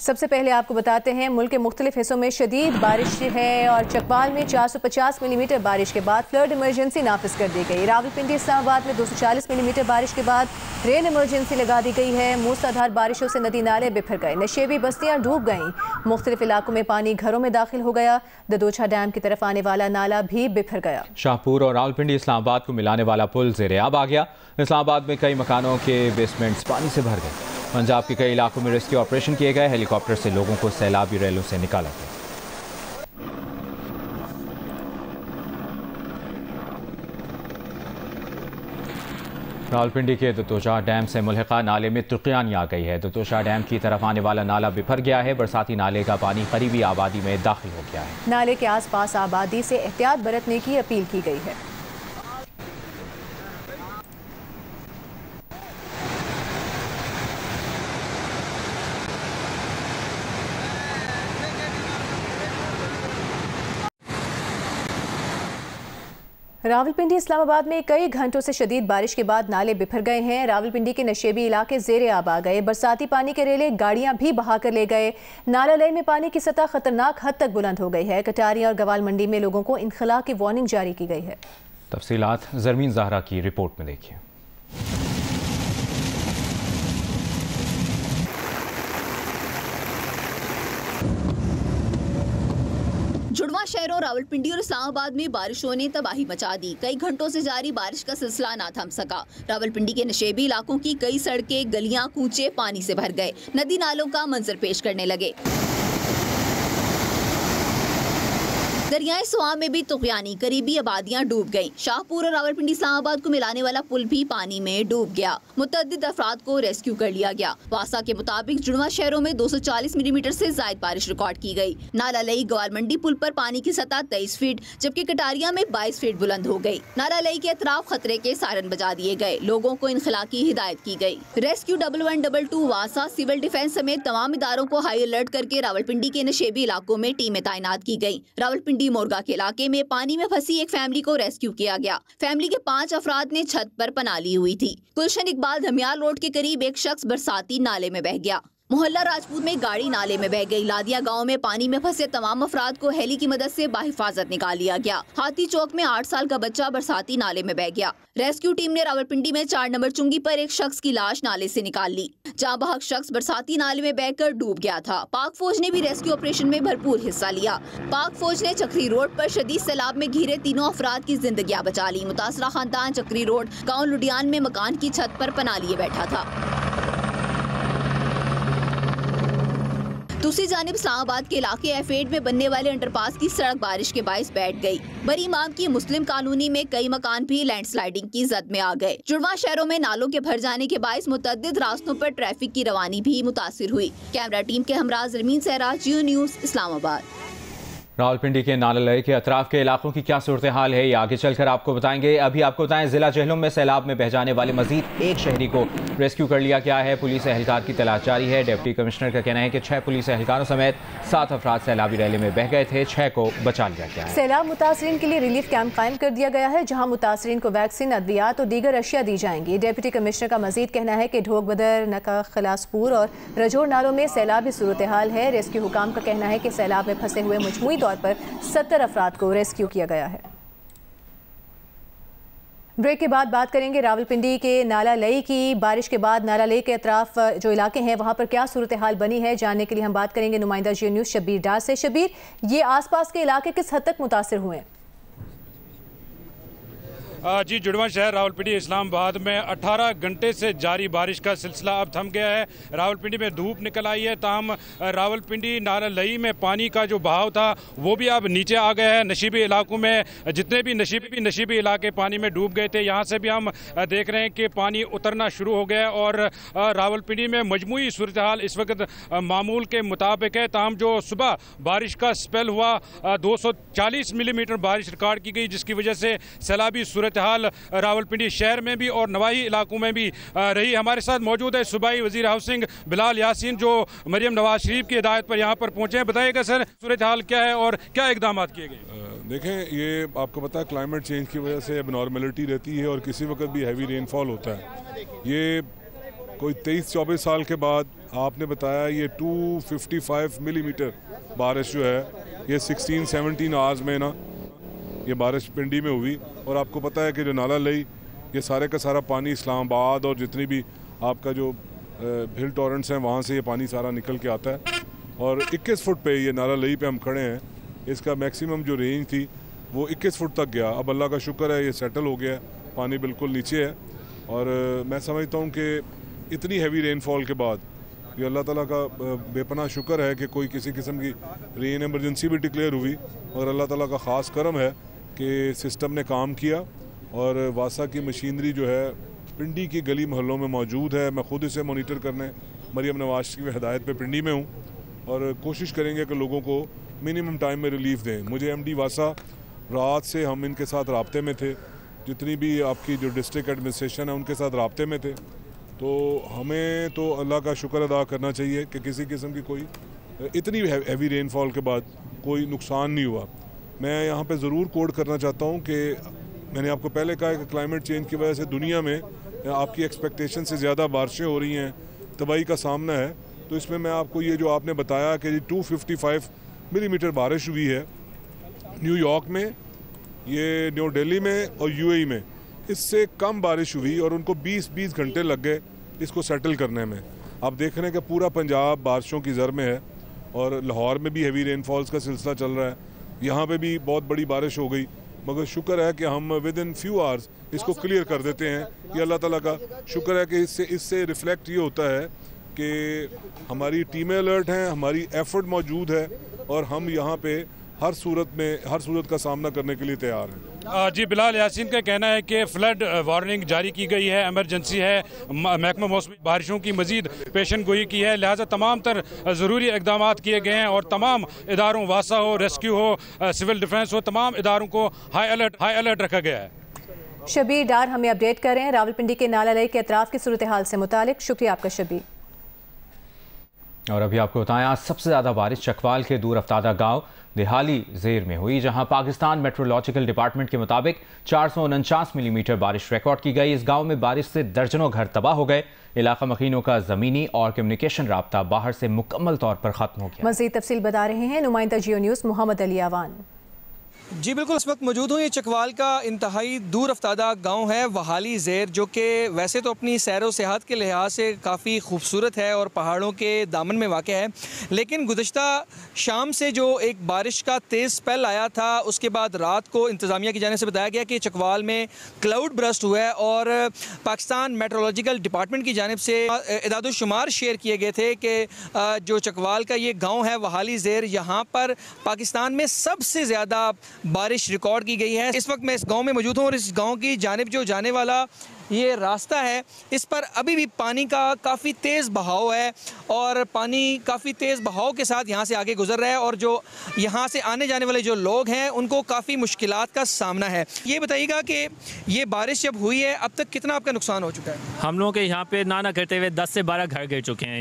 सबसे पहले आपको बताते हैं मुल्क के मुख्तलिफ हिस्सों में शदीद बारिश है और चकवाल में 450 मिलीमीटर बारिश के बाद फ्लड इमरजेंसी नाफिज कर दी गई। रावलपिंडी इस्लामाबाद में 240 मिलीमीटर बारिश के बाद रेन इमरजेंसी लगा दी गई है। मूसलाधार बारिशों से नदी नाले बिफर गए, नशेबी बस्तियां डूब गईं, मुख्तलिफ इलाकों में पानी घरों में दाखिल हो गया। ददोछा डैम की तरफ आने वाला नाला भी बिफर गया। शाहपुर और रावलपिंडी इस्लामाबाद को मिलाने वाला पुल ज़ेर-ए-आब आ गया। इस्लामाबाद में कई मकानों के बेसमेंट्स पानी से भर गए। पंजाब के कई इलाकों में रेस्क्यू ऑपरेशन किए गए। हेलीकॉप्टर से लोगों को सैलाबी रैलों से निकाला गया। रावलपिंडी के ददोछा डैम से मुल्हिका नाले में तुर्कियानी आ गई है। ददोछा डैम की तरफ आने वाला नाला बिफर गया है। बरसाती नाले का पानी करीबी आबादी में दाखिल हो गया है। नाले के आसपास आबादी से एहतियात बरतने की अपील की गई है। रावलपिंडी इस्लामाबाद में कई घंटों से शदीद बारिश के बाद नाले बिफर गए हैं। रावलपिंडी के नशेबी इलाके ज़ेर-ए-आब आ गए। बरसाती पानी के रेले गाड़ियां भी बहा कर ले गए। नाला लय में पानी की सतह खतरनाक हद तक बुलंद हो गई है। कटारिया और गवाल मंडी में लोगों को इनखला की वार्निंग जारी की गई है। तफसीलात ज़रमीन ज़हरा की रिपोर्ट में देखिए। जुड़वा शहरों रावलपिंडी और इस्लामाबाद में बारिशों ने तबाही मचा दी। कई घंटों से जारी बारिश का सिलसिला ना थम सका। रावलपिंडी के नशेबी इलाकों की कई सड़कें, गलियां, कूचे पानी से भर गए। नदी नालों का मंजर पेश करने लगे। दरियाए स्वाब में भी तुगयानी करीबी आबादियां डूब गईं। शाहपुर और रावलपिंडी इस्लामाबाद को मिलाने वाला पुल भी पानी में डूब गया। मुतअद्दिद अफराद को रेस्क्यू कर लिया गया। वासा के मुताबिक जुड़वा शहरों में 240 मिलीमीटर से ज्यादा बारिश रिकॉर्ड की गई। नाला लई गवाल मंडी पुल पर पानी की सतह 23 फीट जबकि कटारिया में 22 फीट बुलंद हो गई। नाला लई के अतराफ खतरे के सायरन बजा दिए गए। लोगों को इनखला की हिदायत की गई। रेस्क्यू 1122 वासा, सिविल डिफेंस समेत तमाम इदारों को हाई अलर्ट करके रावलपिंडी के नशेबी इलाकों में टीमें तैनात की गयी। रावलपिंडी मोरगा के इलाके में पानी में फंसी एक फैमिली को रेस्क्यू किया गया। फैमिली के 5 अफराद ने छत पर पनाह ली हुई थी। गुलशन इकबाल धमियाल रोड के करीब एक शख्स बरसाती नाले में बह गया। मोहल्ला राजपूत में गाड़ी नाले में बह गई। लादिया गांव में पानी में फंसे तमाम अफराद को हेली की मदद से बाहिफाजत निकाल लिया गया। हाथी चौक में 8 साल का बच्चा बरसाती नाले में बह गया। रेस्क्यू टीम ने रावलपिंडी में 4 नंबर चुंगी पर एक शख्स की लाश नाले से निकाल ली। जहां बहक शख्स बरसाती नाले में बहकर डूब गया था। पाक फौज ने भी रेस्क्यू ऑपरेशन में भरपूर हिस्सा लिया। पाक फौज ने चक्री रोड पर शदीद सैलाब में घिरे तीनों अफराद की जिंदगियां बचा ली। मुतासरा खानदान चक्री रोड गाँव लुडियान में मकान की छत पर पनाह लिए बैठा था। दूसरी जानिब इस्लामाबाद के इलाके एफेड में बनने वाले अंडरपास की सड़क बारिश के बाइस बैठ गई। बरी इमाम की मुस्लिम कॉलोनी में कई मकान भी लैंडस्लाइडिंग की जद में आ गए। जुड़वा शहरों में नालों के भर जाने के बाइस मुतअद्दिद रास्तों पर ट्रैफिक की रवानी भी मुतासिर हुई। कैमरा टीम के हमरा ज़रमीन ज़हरा, जियो न्यूज़, इस्लामाबाद। रावलपिंडी के नाला लय के अतराफ के इलाकों की क्या सूरत हाल है, ये आगे चलकर आपको बताएंगे। अभी आपको बताएं, जिला जहलम में सैलाब में बह जाने वाले मजीद एक शहरी को रेस्क्यू कर लिया गया है। पुलिस एहलकार की तलाश जारी है। डिप्टी कमिश्नर का कहना है कि 6 पुलिस एहलकारों समेत 7 अफराद सैलाबी रैली में बह गए थे। 6 को बचा लिया गया है। सैलाब मुतासरीन के लिए रिलीफ कैंप कायम कर दिया गया है, जहाँ मुतासरीन को वैक्सीन, अद्वियात और दीगर अशिया दी जाएंगी। डिप्टी कमिश्नर का मजीद कहना है कि ढोक बदर, नका, खलासपुर और रजौर नालों में सैलाबी सूरत हाल है। रेस्क्यू हुकाम का कहना है कि सैलाब में फंसे हुए मजमूई तौर पर 70 अफराद को रेस्क्यू किया गया है। ब्रेक के बाद बात करेंगे रावलपिंडी के नाला लई की। बारिश के बाद नाला लई के अतराफ जो इलाके हैं वहां पर क्या सूरत हाल बनी है, जानने के लिए हम बात करेंगे नुमाइंदा जियो न्यूज़ शब्बीर डार से। शब्बीर, ये आसपास के इलाके किस हद तक मुतासिर हुए हैं? जी, जुड़वा शहर रावलपिंडी इस्लामाबाद में 18 घंटे से जारी बारिश का सिलसिला अब थम गया है। रावलपिंडी में धूप निकल आई है, ताहम रावलपिंडी नाला लई में पानी का जो बहाव था वो भी अब नीचे आ गया है। नशीबी इलाकों में जितने भी नशीबी इलाके पानी में डूब गए थे, यहाँ से भी हम देख रहे हैं कि पानी उतरना शुरू हो गया और रावलपिंडी में मजमूई सूरत हाल इस वक्त मामूल के मुताबिक है। ताहम जो सुबह बारिश का स्पेल हुआ 240 मिलीमीटर बारिश रिकॉर्ड की गई, जिसकी वजह से सैलाबी सूरत हाल रावलपिंडी शहर में भी और नवाही इलाकों में भी रही। हमारे साथ मौजूद है सूबाई वजीर हाउसिंग बिलाल यासीन, जो मरियम नवाज शरीफ की हिदायत पर यहाँ पर पहुंचे हैं। बताइएगा सर, सूरत हाल क्या है और क्या इकदाम किए गए? देखें, ये आपको पता है क्लाइमेट चेंज की वजह से एबनॉर्मलिटी रहती है और किसी वक्त भी हैवी रेनफॉल होता है। ये कोई 23-24 साल के बाद आपने बताया ये 255 मिलीमीटर बारिश जो है ये 16-17 आवर्स में ना ये बारिश पिंडी में हुई। और आपको पता है कि जो नाला लई ये सारे का सारा पानी इस्लामाबाद और जितनी भी आपका जो हिल टॉरेंट्स हैं वहाँ से ये पानी सारा निकल के आता है। और 21 फुट पे ये नाला लई पे हम खड़े हैं, इसका मैक्सिमम जो रेंज थी वो 21 फुट तक गया। अब अल्लाह का शुक्र है ये सेटल हो गया है, पानी बिल्कुल नीचे है। और मैं समझता हूँ कि इतनी हैवी रेनफॉल के बाद ये अल्लाह ताला का बेपनाह शुक्र है कि कोई किसी किस्म की रेन एमरजेंसी भी डिक्लेयर हुई। और अल्लाह ताला का ख़ास करम है कि सिस्टम ने काम किया और वासा की मशीनरी जो है पिंडी की गली मोहल्लों में मौजूद है। मैं ख़ुद इसे मोनीटर करने मरियम नवाज की हिदायत पे पिंडी में हूँ और कोशिश करेंगे कि लोगों को मिनिमम टाइम में रिलीफ दें। मुझे एमडी वासा रात से हम इनके साथ राब्ते में थे, जितनी भी आपकी जो डिस्ट्रिक्ट एडमिनिस्ट्रेशन है उनके साथ राब्ते में थे। तो हमें तो अल्लाह का शुक्र अदा करना चाहिए कि किसी किस्म की कोई इतनी हैवी रेनफॉल के बाद कोई नुकसान नहीं हुआ। मैं यहाँ पे ज़रूर कोड करना चाहता हूँ कि मैंने आपको पहले कहा कि क्लाइमेट चेंज की वजह से दुनिया में आपकी एक्सपेक्टेशन से ज़्यादा बारिशें हो रही हैं, तबाही का सामना है। तो इसमें मैं आपको ये जो आपने बताया कि 255 मिलीमीटर बारिश हुई है न्यूयॉर्क में, ये न्यू दिल्ली में और यूएई में, इससे कम बारिश हुई और उनको 20 घंटे लग गए इसको सेटल करने में। आप देख रहे हैं कि पूरा पंजाब बारिशों की ज़र में है और लाहौर में भी हैवी रेनफॉल्स का सिलसिला चल रहा है, यहाँ पे भी बहुत बड़ी बारिश हो गई। मगर शुक्र है कि हम विद इन फ्यू आवर्स इसको क्लियर कर देते हैं। ये अल्लाह ताला का शुक्र है कि इससे रिफ्लेक्ट ये होता है कि हमारी टीमें अलर्ट हैं, हमारी एफर्ट मौजूद है और हम यहाँ पे हर सूरत का सामना करने के लिए तैयार हैं। जी, बिलाल यासीन का कहना है कि फ्लड वार्निंग जारी की गई है, एमरजेंसी है, महकमा मौसमी बारिशों की मजीद पेशन गोई की है, लिहाजा तमाम तर ज़रूरी इकदाम किए गए हैं और तमाम इदारों, वासा हो, रेस्क्यू हो, सिविल डिफेंस हो, तमाम इदारों को हाई अलर्ट रखा गया है। शबीर डार हमें अपडेट कर रहे हैं रावलपिंडी के नाला लई के अतराफ की सूरत हाल से मुतालिक। शुक्रिया आपका शबीर। और अभी आपको बताएं, आज सबसे ज़्यादा बारिश चकवाल के दूर अफ्तादा गाँव दिहाली ज़ेर में हुई, जहां पाकिस्तान मेट्रोलॉजिकल डिपार्टमेंट के मुताबिक 449 मिलीमीटर बारिश रिकॉर्ड की गई। इस गांव में बारिश से दर्जनों घर तबाह हो गए। इलाका मकीनों का ज़मीनी और कम्युनिकेशन राब्ता बाहर से मुकम्मल तौर पर ख़त्म हो गया। मज़ीद तफसील बता रहे हैं नुमाइंदा जियो न्यूज़ मोहम्मद अली आवान। जी बिल्कुल, इस वक्त मौजूद हूँ। ये चकवाल का इंतहाई दूर अफ्तादा गाँव है वहाली ज़ेर, जो कि वैसे तो अपनी सैर व सियाहत के लिहाज से काफ़ी खूबसूरत है और पहाड़ों के दामन में वाक़ है। लेकिन गुज़श्ता शाम से जो एक बारिश का तेज़ स्पेल आया था, उसके बाद रात को इंतज़ामिया की जानिब से बताया गया कि चकवाल में क्लाउड ब्रस्ट हुआ है और पाकिस्तान मेट्रोलॉजिकल डिपार्टमेंट की जानिब से इदादुश्शुमार शेयर किए गए थे कि जो चकवाल का ये गाँव है वहाली ज़ेर, यहाँ पर पाकिस्तान में सबसे ज़्यादा बारिश रिकॉर्ड की गई है। इस वक्त मैं इस गांव में मौजूद हूं और इस गांव की जानिब जो जाने वाला ये रास्ता है, इस पर अभी भी पानी का काफ़ी तेज़ बहाव है और पानी काफ़ी तेज़ बहाव के साथ यहाँ से आगे गुजर रहा है और जो यहाँ से आने जाने वाले जो लोग हैं उनको काफ़ी मुश्किलात का सामना है। ये बताइएगा कि ये बारिश जब हुई है अब तक कितना आपका नुकसान हो चुका है? हम लोगों के यहाँ पे ना करते हुए 10 से 12 घर गिर चुके हैं।